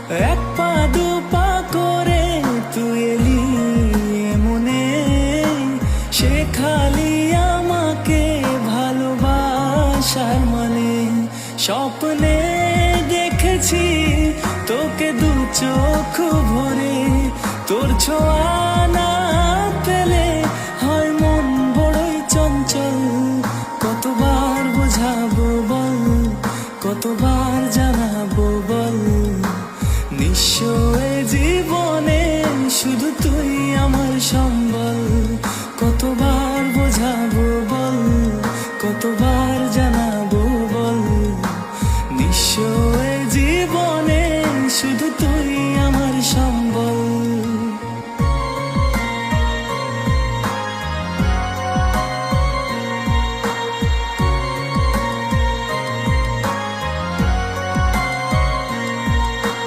এক পা দু পা করে তুই এলি মনে, শেখালি আমাকে ভালোবাসার মানে। স্বপ্নে দেখেছি তোকে দু চোখ ভরে, তোর ছোঁয়া না পেলে হয় মন বড়ই চঞ্চল। কতবার বোঝাবো বল, কতবার জানাবো বল, নিঃস্ব এ জীবনে শুধু তুই আমার সম্বল। কতবার বোঝাবো বল, কতবার জানাবো বল, নিঃস্ব এ জীবনে শুধু তুই আমার সম্বল।